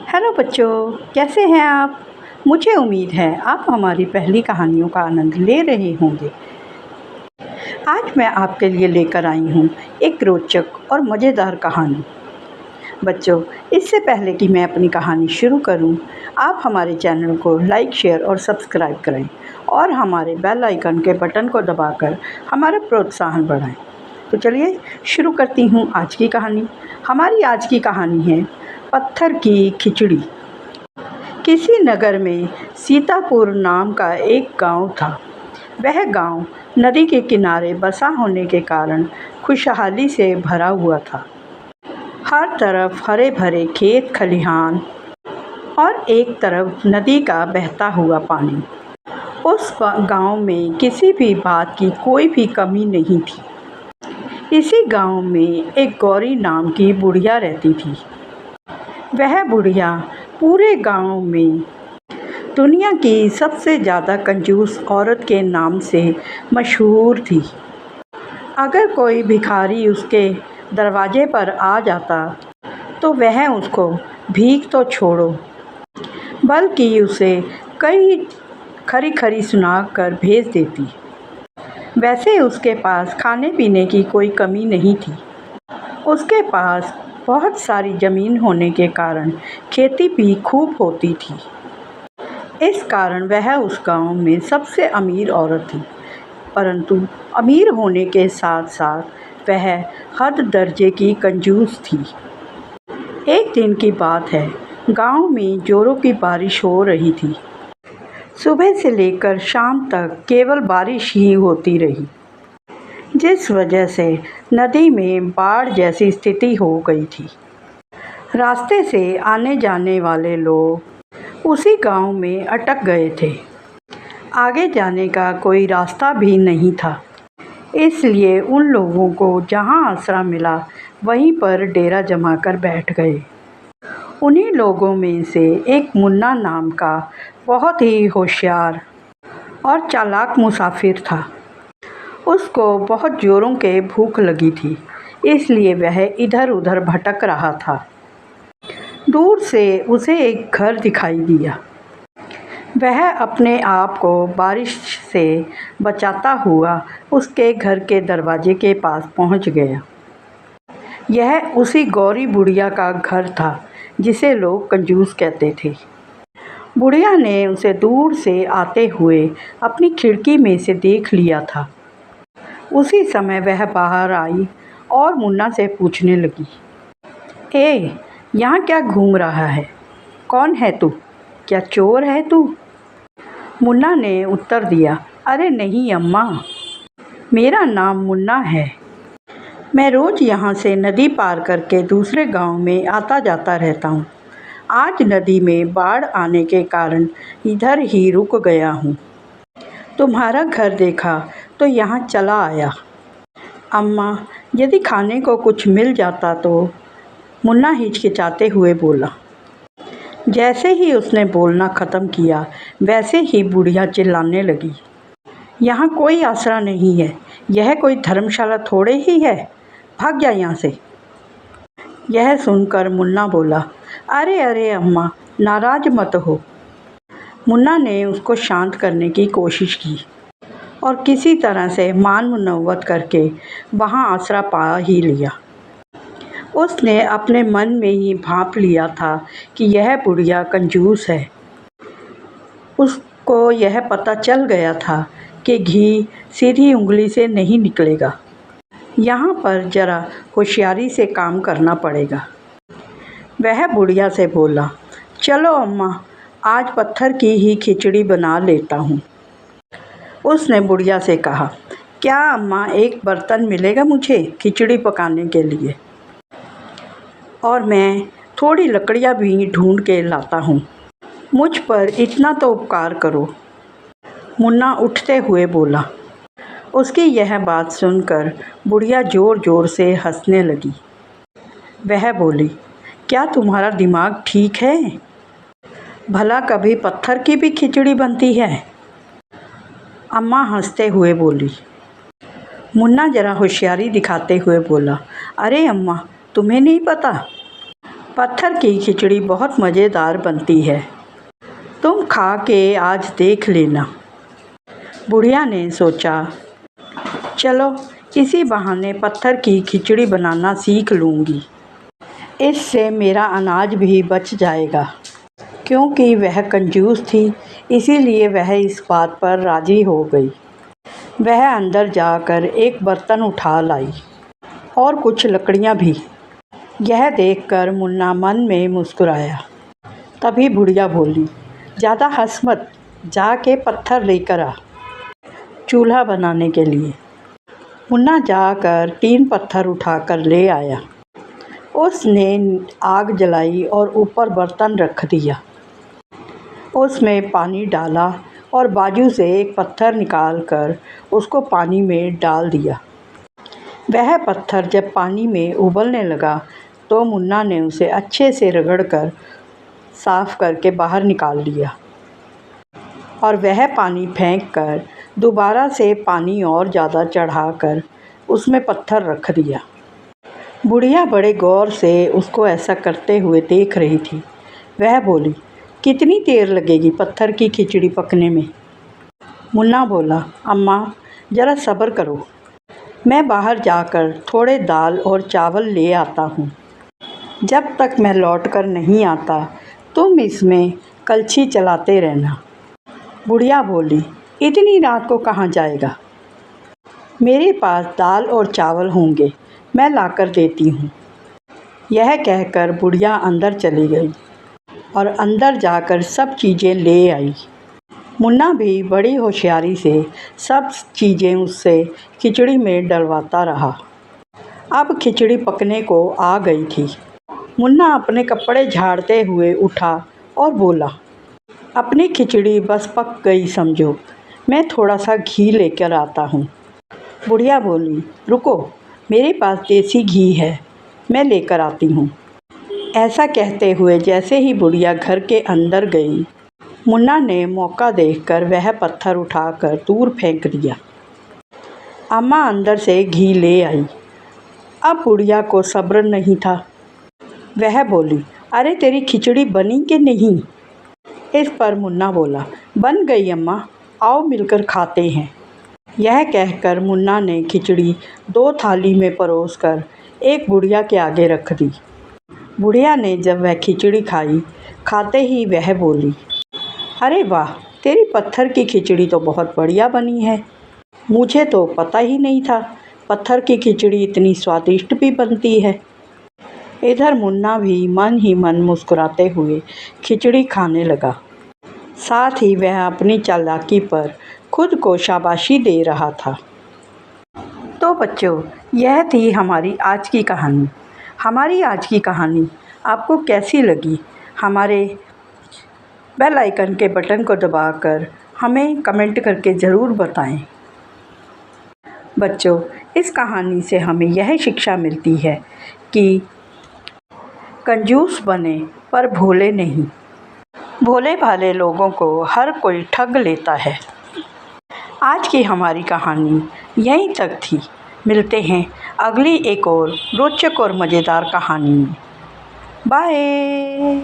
Hello बच्चों, कैसे हैं आप। मुझे उम्मीद है आप हमारी पहली कहानियों का आनंद ले रहे होंगे। आज मैं आपके लिए लेकर आई हूँ एक रोचक और मज़ेदार कहानी। बच्चों, इससे पहले कि मैं अपनी कहानी शुरू करूँ, आप हमारे चैनल को लाइक, शेयर और सब्सक्राइब करें और हमारे बेल आइकन के बटन को दबाकर हमारा प्रोत्साहन बढ़ाएं। तो चलिए शुरू करती हूँ आज की कहानी। हमारी आज की कहानी है पत्थर की खिचड़ी। किसी नगर में सीतापुर नाम का एक गांव था। वह गांव नदी के किनारे बसा होने के कारण खुशहाली से भरा हुआ था। हर तरफ हरे भरे खेत खलिहान और एक तरफ नदी का बहता हुआ पानी। उस गांव में किसी भी बात की कोई भी कमी नहीं थी। इसी गांव में एक गौरी नाम की बुढ़िया रहती थी। वह बुढ़िया पूरे गांव में दुनिया की सबसे ज़्यादा कंजूस औरत के नाम से मशहूर थी। अगर कोई भिखारी उसके दरवाजे पर आ जाता तो वह उसको भीख तो छोड़ो बल्कि उसे कई खरी खरी सुना कर भेज देती। वैसे उसके पास खाने पीने की कोई कमी नहीं थी। उसके पास बहुत सारी ज़मीन होने के कारण खेती भी खूब होती थी। इस कारण वह उस गांव में सबसे अमीर औरत थी। परंतु अमीर होने के साथ साथ वह हद दर्जे की कंजूस थी। एक दिन की बात है, गांव में जोरों की बारिश हो रही थी। सुबह से लेकर शाम तक केवल बारिश ही होती रही, जिस वजह से नदी में बाढ़ जैसी स्थिति हो गई थी। रास्ते से आने जाने वाले लोग उसी गांव में अटक गए थे। आगे जाने का कोई रास्ता भी नहीं था, इसलिए उन लोगों को जहां आसरा मिला वहीं पर डेरा जमाकर बैठ गए। उन्हीं लोगों में से एक मुन्ना नाम का बहुत ही होशियार और चालाक मुसाफिर था। उसको बहुत जोरों के भूख लगी थी, इसलिए वह इधर उधर भटक रहा था। दूर से उसे एक घर दिखाई दिया। वह अपने आप को बारिश से बचाता हुआ उसके घर के दरवाजे के पास पहुंच गया। यह उसी गौरी बुढ़िया का घर था जिसे लोग कंजूस कहते थे। बुढ़िया ने उसे दूर से आते हुए अपनी खिड़की में से देख लिया था। उसी समय वह बाहर आई और मुन्ना से पूछने लगी, यहाँ क्या घूम रहा है? कौन है तू? क्या चोर है तू? मुन्ना ने उत्तर दिया, अरे नहीं अम्मा, मेरा नाम मुन्ना है। मैं रोज़ यहाँ से नदी पार करके दूसरे गांव में आता जाता रहता हूँ। आज नदी में बाढ़ आने के कारण इधर ही रुक गया हूँ। तुम्हारा घर देखा तो यहाँ चला आया। अम्मा, यदि खाने को कुछ मिल जाता तो? मुन्ना हिचकिचाते हुए बोला। जैसे ही उसने बोलना ख़त्म किया वैसे ही बुढ़िया चिल्लाने लगी, यहाँ कोई आसरा नहीं है, यह कोई धर्मशाला थोड़े ही है, भाग जा यहाँ से। यह सुनकर मुन्ना बोला, अरे अरे अम्मा, नाराज़ मत हो। मुन्ना ने उसको शांत करने की कोशिश की और किसी तरह से मान मुनव्वत करके वहाँ आसरा पा ही लिया। उसने अपने मन में ही भांप लिया था कि यह बुढ़िया कंजूस है। उसको यह पता चल गया था कि घी सीधी उंगली से नहीं निकलेगा। यहाँ पर ज़रा होशियारी से काम करना पड़ेगा। वह बुढ़िया से बोला, चलो अम्मा, आज पत्थर की ही खिचड़ी बना लेता हूँ। उसने बुढ़िया से कहा, क्या अम्मा एक बर्तन मिलेगा मुझे खिचड़ी पकाने के लिए? और मैं थोड़ी लकड़ियाँ भी ढूंढ के लाता हूँ। मुझ पर इतना तो उपकार करो। मुन्ना उठते हुए बोला। उसकी यह बात सुनकर बुढ़िया ज़ोर ज़ोर से हंसने लगी। वह बोली, क्या तुम्हारा दिमाग ठीक है? भला कभी पत्थर की भी खिचड़ी बनती है? अम्मा हंसते हुए बोली। मुन्ना ज़रा होशियारी दिखाते हुए बोला, अरे अम्मा, तुम्हें नहीं पता? पत्थर की खिचड़ी बहुत मज़ेदार बनती है, तुम खा के आज देख लेना। बुढ़िया ने सोचा, चलो इसी बहाने पत्थर की खिचड़ी बनाना सीख लूँगी। इससे मेरा अनाज भी बच जाएगा। क्योंकि वह कंजूस थी, इसीलिए वह इस बात पर राज़ी हो गई। वह अंदर जाकर एक बर्तन उठा लाई और कुछ लकड़ियाँ भी। यह देखकर मुन्ना मन में मुस्कुराया। तभी बुढ़िया बोली, ज़्यादा हंस मत, जाके पत्थर लेकर आ चूल्हा बनाने के लिए। मुन्ना जाकर 3 पत्थर उठाकर ले आया। उसने आग जलाई और ऊपर बर्तन रख दिया। उसमें पानी डाला और बाजू से एक पत्थर निकालकर उसको पानी में डाल दिया। वह पत्थर जब पानी में उबलने लगा तो मुन्ना ने उसे अच्छे से रगड़कर साफ़ करके बाहर निकाल लिया और वह पानी फेंककर दोबारा से पानी और ज़्यादा चढ़ाकर उसमें पत्थर रख दिया। बुढ़िया बड़े गौर से उसको ऐसा करते हुए देख रही थी। वह बोली, कितनी देर लगेगी पत्थर की खिचड़ी पकने में? मुन्ना बोला, अम्मा ज़रा सब्र करो, मैं बाहर जाकर थोड़े दाल और चावल ले आता हूँ। जब तक मैं लौट कर नहीं आता तुम इसमें कलछी चलाते रहना। बुढ़िया बोली, इतनी रात को कहाँ जाएगा? मेरे पास दाल और चावल होंगे, मैं लाकर देती हूँ। यह कहकर बुढ़िया अंदर चली गई और अंदर जाकर सब चीज़ें ले आई। मुन्ना भी बड़ी होशियारी से सब चीज़ें उससे खिचड़ी में डलवाता रहा। अब खिचड़ी पकने को आ गई थी। मुन्ना अपने कपड़े झाड़ते हुए उठा और बोला, अपनी खिचड़ी बस पक गई समझो, मैं थोड़ा सा घी लेकर आता हूँ। बुढ़िया बोली, रुको, मेरे पास देसी घी है, मैं लेकर आती हूँ। ऐसा कहते हुए जैसे ही बुढ़िया घर के अंदर गई, मुन्ना ने मौका देखकर वह पत्थर उठाकर दूर फेंक दिया। अम्मा अंदर से घी ले आई। अब बुढ़िया को सब्र नहीं था। वह बोली, अरे तेरी खिचड़ी बनी कि नहीं? इस पर मुन्ना बोला, बन गई अम्मा, आओ मिलकर खाते हैं। यह कहकर मुन्ना ने खिचड़ी 2 थाली में परोसकर एक बुढ़िया के आगे रख दी। बुढ़िया ने जब वह खिचड़ी खाई, खाते ही वह बोली, अरे वाह, तेरी पत्थर की खिचड़ी तो बहुत बढ़िया बनी है। मुझे तो पता ही नहीं था पत्थर की खिचड़ी इतनी स्वादिष्ट भी बनती है। इधर मुन्ना भी मन ही मन मुस्कुराते हुए खिचड़ी खाने लगा। साथ ही वह अपनी चालाकी पर खुद को शाबाशी दे रहा था। तो बच्चों, यह थी हमारी आज की कहानी। हमारी आज की कहानी आपको कैसी लगी? हमारे बेल आइकन के बटन को दबाकर हमें कमेंट करके ज़रूर बताएं। बच्चों, इस कहानी से हमें यह शिक्षा मिलती है कि कंजूस बने पर भोले नहीं। भोले भाले लोगों को हर कोई ठग लेता है। आज की हमारी कहानी यहीं तक थी। मिलते हैं अगली एक और रोचक और मज़ेदार कहानी में। बाय।